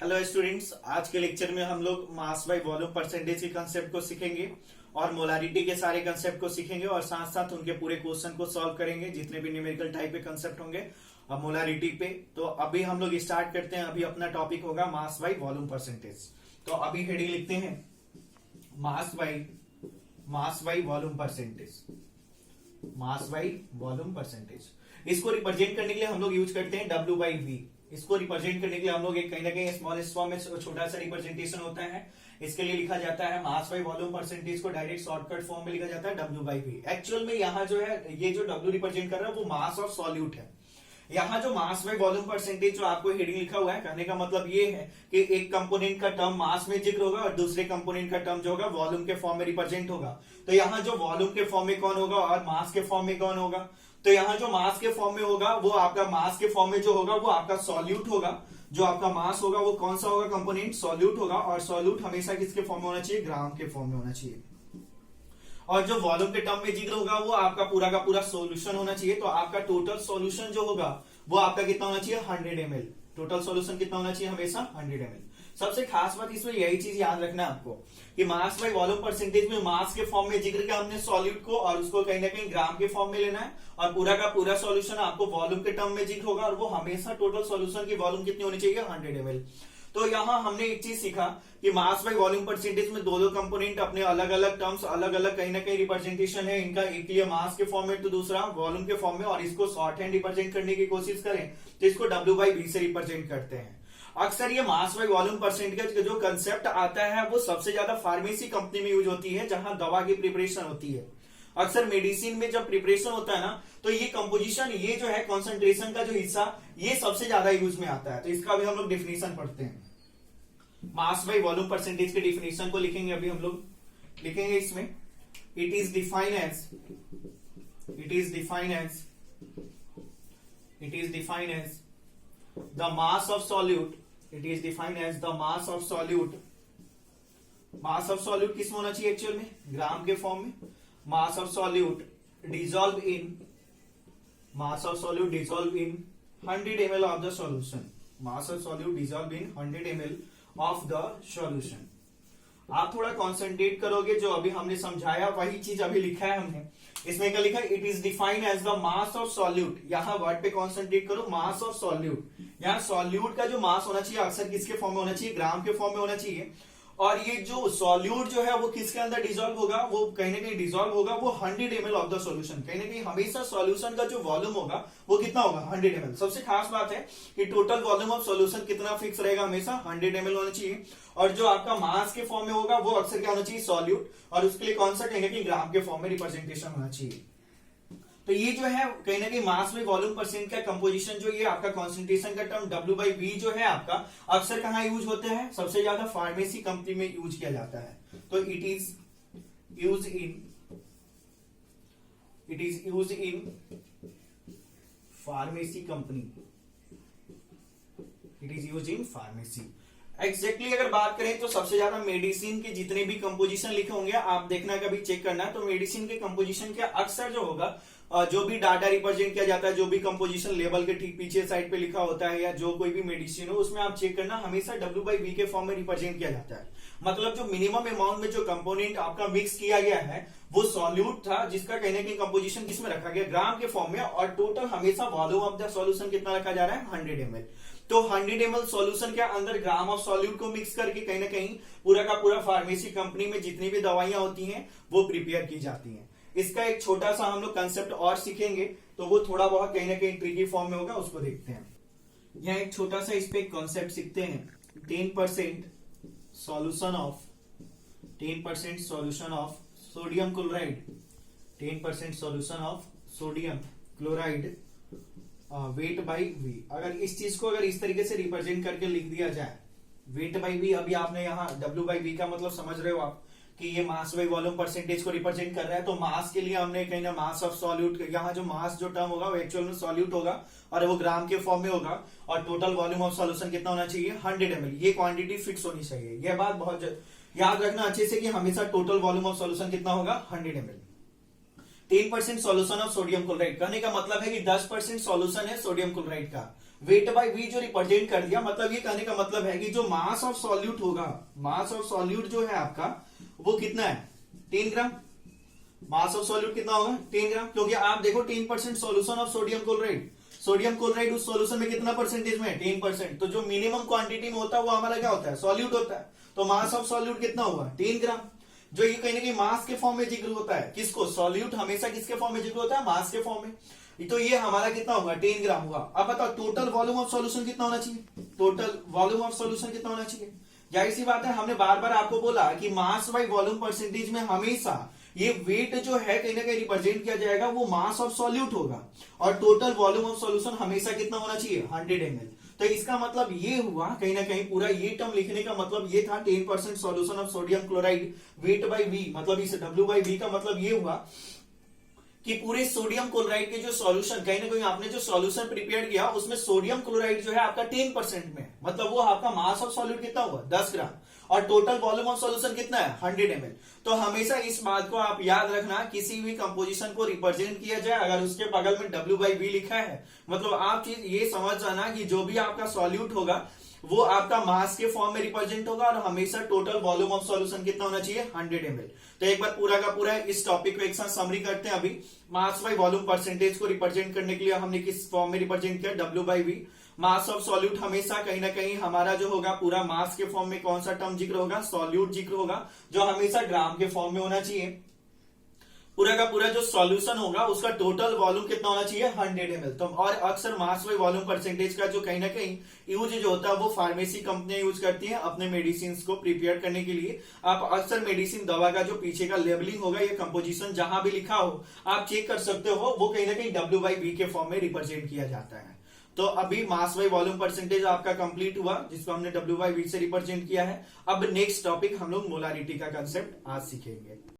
Hello students, आज के lecture में हम लोग मास बाय वॉल्यूम परसेंटेज के कंसेप्ट को सीखेंगे और मोलारिटी के सारे कंसेप्ट को सीखेंगे और साथ साथ उनके पूरे क्वेश्चन को सॉल्व करेंगे जितने भी न्यूमेरिकल टाइप के कंसेप्ट होंगे और मोलारिटी पे। तो अभी हम लोग स्टार्ट करते हैं। अभी अपना टॉपिक होगा मास बाय वॉल्यूम परसेंटेज। तो अभी हेडिंग लिखते हैं mass by volume percentage. Mass by volume percentage इसको रिप्रेजेंट करने के लिए हम लोग यूज करते हैं W बाई V। इसको रिप्रेजेंट करने के लिए हम लोग एक कहीं ना कहीं स्मॉलेस्ट फॉर्म में छोटा सा रिप्रेजेंटेशन होता है। इसके लिए लिखा जाता है मास बाय वॉल्यूम परसेंटेज को डायरेक्ट शॉर्टकट फॉर्म में लिखा जाता है W बाई V। एक्चुअल में यहाँ जो है ये जो W रिप्रेजेंट कर रहा है वो मास ऑफ सॉल्यूट है। यहाँ जो मास बाय वॉल्यूम परसेंटेज जो आपको हेडिंग लिखा हुआ है, कहने का मतलब ये है कि एक कंपोनेंट का टर्म मास में जिक्र होगा और दूसरे कंपोनेंट का टर्म जो होगा वॉल्यूम के फॉर्म में रिप्रेजेंट होगा। तो यहाँ जो वॉल्यूम के फॉर्म में कौन होगा और मास के फॉर्म में कौन होगा, तो यहाँ जो मास के फॉर्म में होगा वो आपका मास के फॉर्म में जो होगा वो आपका सॉल्यूट होगा। जो आपका मास होगा वो कौन सा होगा, कंपोनेंट सॉल्यूट होगा। और सॉल्यूट हमेशा किसके फॉर्म में होना चाहिए, ग्राम के फॉर्म में होना चाहिए। और जो वॉल्यूम के टर्म में जिक्र होगा वो आपका पूरा का पूरा सॉल्यूशन होना चाहिए। तो आपका टोटल सॉल्यूशन जो होगा वो आपका कितना होना चाहिए, 100 ml। टोटल सॉल्यूशन कितना होना चाहिए, हमेशा 100 ml। सबसे खास बात इसमें यही चीज याद रखना है आपको कि मास बाय वॉल्यूम परसेंटेज में मास के फॉर्म में जिक्र किया हमने सॉल्यूट को और उसको कहीं ना कहीं ग्राम के फॉर्म में लेना है। और पूरा का पूरा सॉल्यूशन आपको वॉल्यूम के टर्म में जिक्र होगा और वो हमेशा टोटल सॉल्यूशन की वॉल्यूम कितनी होनी चाहिए, 100 ml। तो यहाँ हमने एक चीज सीखा कि मास बाय वॉल्यूम परसेंटेज में दो कंपोनेंट अपने अलग अलग टर्म्स, अलग अलग कहीं ना कहीं रिप्रेजेंटेशन है इनका। एक लिए मास के फॉर्म में तो दूसरा वॉल्यूम के फॉर्म में। और इसको शॉर्ट हैंड रिप्रेजेंट करने की कोशिश करें तो इसको W बाई V से रिप्रेजेंट करते हैं। अक्सर ये मास बाय वॉल्यूम परसेंटेज का जो कंसेप्ट आता है वो सबसे ज्यादा फार्मेसी कंपनी में यूज होती है जहां दवा की प्रिपरेशन होती है। अक्सर मेडिसिन में जब प्रिपरेशन होता है ना तो ये कंपोजिशन, ये जो है कॉन्सेंट्रेशन का जो हिस्सा, ये सबसे ज्यादा यूज में आता है। तो इसका भी हम लोग डेफिनेशन पढ़ते हैं। मास बाय वॉल्यूम परसेंटेज के डेफिनेशन को लिखेंगे। अभी हम लोग लिखेंगे इसमें it is defined as the mass of solute। it is defined as the mass of solute। mass of solute किस में होना चाहिए, एक्चुअल में ग्राम के फॉर्म में। mass of solute dissolve in 100 ml of the solution। mass of solute dissolve in 100 ml of the solution। आप थोड़ा concentrate करोगे, जो अभी हमने समझाया वही चीज अभी लिखा है हमने। इसमें क्या लिखा है, it is defined as the mass of solute. यहाँ वर्ड पे कॉन्सेंट्रेट करो, मास ऑफ सॉल्यूट। यहाँ सॉल्यूट का जो मास होना चाहिए अक्सर किसके फॉर्म में होना चाहिए, ग्राम के फॉर्म में होना चाहिए। और ये जो सॉल्यूट जो है वो किसके अंदर डिजोल्व होगा, वो कहीं ना कहीं डिजोल्व होगा वो 100 ml ऑफ द सॉल्यूशन। कहीं ना कहीं हमेशा सॉल्यूशन का जो वॉल्यूम होगा वो कितना होगा, 100 ml। सबसे खास बात है कि टोटल वॉल्यूम ऑफ सॉल्यूशन कितना फिक्स रहेगा, हमेशा 100 ml होना चाहिए। और जो आपका मास के फॉर्म में होगा वो अक्सर क्या होना चाहिए, सॉल्यूट। और उसके लिए कौन सा कहेंगे कि ग्राम के फॉर्म में रिप्रेजेंटेशन होना चाहिए। तो ये जो है कहीं ना कहीं मास में वॉल्यूम परसेंट का कंपोजिशन जो ये आपका कॉन्सेंट्रेशन का टर्म W बाई V जो है आपका अक्सर कहां यूज होते हैं, सबसे ज्यादा फार्मेसी कंपनी में यूज किया जाता है। तो it is use in pharmacy company. It is use in pharmacy. Exactly अगर बात करें तो सबसे ज्यादा मेडिसिन के जितने भी कंपोजिशन लिखे होंगे आप देखना, कभी चेक करना। तो मेडिसिन के कंपोजिशन के अक्सर जो होगा, जो भी डाटा रिप्रेजेंट किया जाता है, जो भी कंपोजिशन लेवल के ठीक पीछे साइड पे लिखा होता है या जो कोई भी मेडिसिन हो, उसमें आप चेक करना हमेशा W बाई V के फॉर्म में रिप्रेजेंट किया जाता है। मतलब जो मिनिमम अमाउंट में जो कंपोनेंट आपका मिक्स किया गया है वो सॉल्यूट था, जिसका कहीं ना कहीं कंपोजिशन किसमें रखा गया, ग्राम के फॉर्म में। और टोटल हमेशा वॉल्यूम ऑफ द सॉल्यूशन कितना रखा जा रहा है, 100 ml। तो 100 ml सॉल्यूशन के अंदर ग्राम ऑफ सॉल्यूट को मिक्स करके कहीं ना कहीं पूरा का पूरा फार्मेसी कंपनी में जितनी भी दवाइयां होती हैं वो प्रिपेयर की जाती हैं। इसका एक छोटा सा हम लोग कंसेप्ट और सीखेंगे तो वो थोड़ा बहुत कहीं ना कहीं ट्रिकी फॉर्म में होगा, उसको देखते हैं। यहाँ एक छोटा सा इस पे कॉन्सेप्ट सीखते हैं। 10% solution of sodium chloride. 10% solution of sodium chloride weight by V। अगर इस चीज को अगर इस तरीके से रिप्रेजेंट करके लिख दिया जाए, वेट बाई V। अभी आपने यहाँ W बाई V का मतलब समझ रहे हो आप कि ये मास बाय वॉल्यूम परसेंटेज को रिप्रेजेंट कर रहा है। तो मास के लिए हमने कहीं ना मास ऑफ सॉल्यूट, यहाँ जो मास जो टर्म होगा वो एक्चुअल में सॉल्यूट होगा और वो ग्राम के फॉर्म में होगा। और टोटल वॉल्यूम ऑफ सॉल्यूशन कितना होना चाहिए, 100 ml। ये क्वांटिटी फिक्स होनी चाहिए। यह बात बहुत याद रखना अच्छे से कि हमेशा टोटल वॉल्यूम ऑफ सॉल्यूशन कितना होगा, 100 ml। 10% solution of sodium chloride, कहने का मतलब है कि 10% सॉल्यूशन है सोडियम क्लोराइड का। वेट बाय वी जो रिप्रेजेंट कर दिया, मतलब ये कहने का मतलब है कि जो मास ऑफ सॉल्यूट होगा, मास ऑफ सॉल्यूट जो है आपका वो कितना है, 3 ग्राम। मास ऑफ सॉल्यूट कितना होगा, 3 ग्राम, क्योंकि आप देखो 10% solution of sodium chloride, sodium chloride उस सॉल्यूशन में कितना परसेंटेज में है, 10%। तो जो मिनिमम क्वांटिटी में होता है वो हमारा क्या होता है, सॉल्यूट होता है। तो मास ऑफ सॉल्यूट कितना हुआ, 3 ग्राम। जो ये कहीं ना कहीं मास के फॉर्म में जिक्र होता है, किसको, सॉल्यूट हमेशा किसके फॉर्म में जिक्र होता है, मास के फॉर्म में। तो ये हमारा कितना होगा, 10 ग्राम हुआ। अब बताओ टोटल वॉल्यूम ऑफ सॉल्यूशन कितना होना चाहिए, टोटल वॉल्यूम ऑफ सॉल्यूशन कितना होना चाहिए। जाहिर सी बात है, हमने बार बार आपको बोला कि मास बाय वॉल्यूम परसेंटेज में हमेशा ये वेट जो है कहीं ना कहीं रिप्रेजेंट किया जाएगा वो मास ऑफ सॉल्यूट होगा, और टोटल वॉल्यूम ऑफ सॉल्यूशन हमेशा कितना होना चाहिए, 100 ml। तो इसका मतलब ये हुआ, कहीं ना कहीं पूरा ये टर्म लिखने का मतलब ये था, 10% solution of sodium chloride weight by V, मतलब इस W बाय V का मतलब ये हुआ कि पूरे सोडियम क्लोराइड के जो सॉल्यूशन, कहीं ना कहीं आपने जो सॉल्यूशन प्रिपेयर किया उसमें सोडियम क्लोराइड जो है आपका 10% में, मतलब वो आपका मास ऑफ सॉल्यूट कितना हुआ, 10 ग्राम, और टोटल वॉल्यूम ऑफ सॉल्यूशन कितना है, 100 ml। तो हमेशा इस बात को आप याद रखना, किसी भी कंपोजिशन को रिप्रेजेंट किया जाए अगर उसके बगल में W बाई V लिखा है, मतलब आप चीज ये समझ जाना कि जो भी आपका सॉल्यूट होगा वो आपका मास के फॉर्म में रिप्रेजेंट होगा, और हमेशा टोटल वॉल्यूम ऑफ सॉल्यूशन कितना होना चाहिए, 100 ml। तो एक बार पूरा का पूरा इस टॉपिक को एक साथ समरी करते हैं। अभी मास बाय वॉल्यूम परसेंटेज को रिप्रेजेंट करने के लिए हमने किस फॉर्म में रिप्रेजेंट किया, W by V। Mass of solute हमेशा कहीं ना कहीं हमारा जो होगा पूरा मास के फॉर्म में कौन सा टर्म जिक्र होगा, सॉल्यूट जिक्र होगा, जो हमेशा ग्राम के फॉर्म में होना चाहिए। पूरा का पूरा जो सॉल्यूशन होगा उसका टोटल वॉल्यूम कितना होना चाहिए, 100 ml। तो और अक्सर मास बाय वॉल्यूम परसेंटेज का जो कहीं ना कहीं यूज जो होता है वो फार्मेसी कंपनियां यूज करती हैं अपने मेडिसिन को प्रिपेयर करने के लिए। आप अक्सर मेडिसिन दवा का जो पीछे का लेबलिंग होगा, ये कंपोजिशन जहां भी लिखा हो आप चेक कर सकते हो, वो कहीं ना कहीं W बाई V के फॉर्म में रिप्रेजेंट किया जाता है। तो अभी मास बाय वॉल्यूम परसेंटेज आपका कंप्लीट हुआ, जिसको हमने W बाई V से रिप्रेजेंट किया है। अब नेक्स्ट टॉपिक हम लोग मोलारिटी का कंसेप्ट आज सीखेंगे।